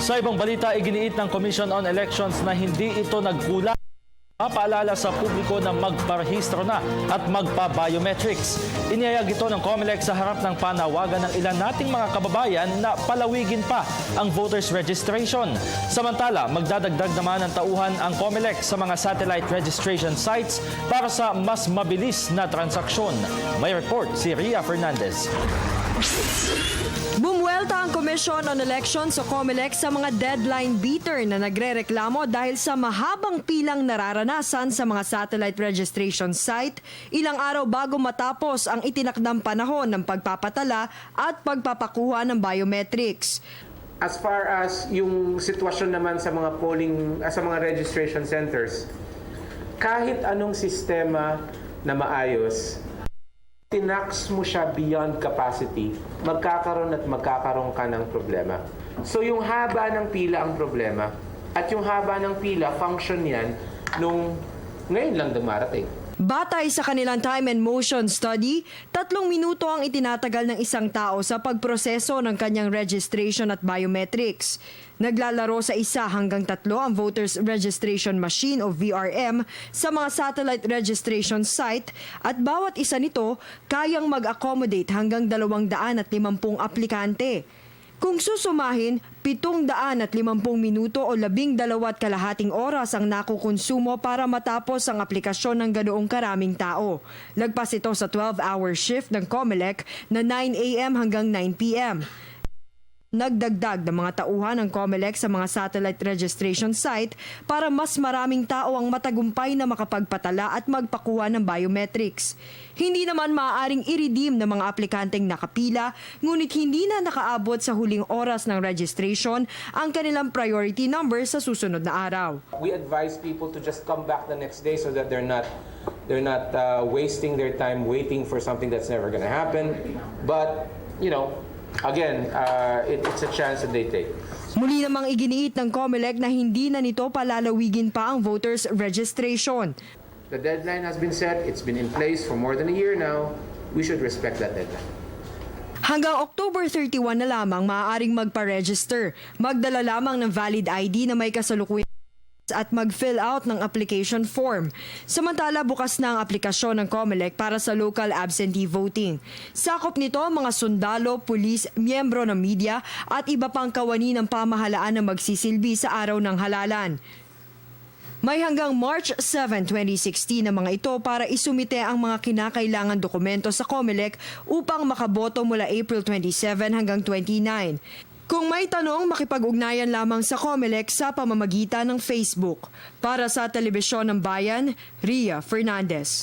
Sa ibang balita, iginiit ng Commission on Elections na hindi ito nagkulang. Mapaalala sa publiko na magparehistro na at magpa-biometrics. Iniyayag ito ng COMELEC sa harap ng panawagan ng ilan nating mga kababayan na palawigin pa ang voters registration. Samantala, magdadagdag naman ng tauhan ang COMELEC sa mga satellite registration sites para sa mas mabilis na transaksyon. May report si Ria Fernandez. Bumuelta ang Commission on Elections o COMELEC sa mga deadline beater na nagrereklamo dahil sa mahabang pilang nararanasan sa mga satellite registration site ilang araw bago matapos ang itinakdang panahon ng pagpapatala at pagpapakuha ng biometrics. As far as yung sitwasyon naman sa mga sa mga registration centers, kahit anong sistema na maayos, tinax mo siya beyond capacity, magkakaroon ka ng problema. So yung haba ng pila ang problema, at yung haba ng pila, function yan nung ngayon lang dumarating. Batay sa kanilang time and motion study, 3 minuto ang itinatagal ng isang tao sa pagproseso ng kanyang registration at biometrics. Naglalaro sa 1 hanggang 3 ang Voters Registration Machine o VRM sa mga satellite registration site at bawat isa nito kayang mag-accommodate hanggang 250 aplikante. Kung susumahin, 750 minuto o 12.5 oras ang nakukonsumo para matapos ang aplikasyon ng ganoong karaming tao. Lagpas ito sa 12-hour shift ng COMELEC na 9 a.m. hanggang 9 p.m. Nagdagdag ng mga tauhan ng COMELEC sa mga satellite registration site para mas maraming tao ang matagumpay na makapagpatala at magpakuha ng biometrics. Hindi naman maaaring i-redeem ng mga aplikanteng nakapila, ngunit hindi na nakaabot sa huling oras ng registration ang kanilang priority number sa susunod na araw. We advise people to just come back the next day so that they're not wasting their time waiting for something that's never going to happen. But, again, it's a chance that they take. Muli namang iginiit ng COMELEC na hindi na nito palalawigin pa ang voters registration. The deadline has been set. It's been in place for more than a year now. We should respect that deadline. Hanggang October 31 na lamang maaaring magpa-register. Magdala lamang ng valid ID na may kasalukuyan at mag-fill out ng application form. Samantala, bukas na ang aplikasyon ng COMELEC para sa local absentee voting. Sakop nito ang mga sundalo, pulis, miyembro ng media at iba pang kawani ng pamahalaan na magsisilbi sa araw ng halalan. May hanggang March 7, 2016 na mga ito para isumite ang mga kinakailangan dokumento sa COMELEC upang makaboto mula April 27 hanggang 29. Kung may tanong, makipag-ugnayan lamang sa COMELEC sa pamamagitan ng Facebook. Para sa Telebisyon ng Bayan, Ria Fernandez.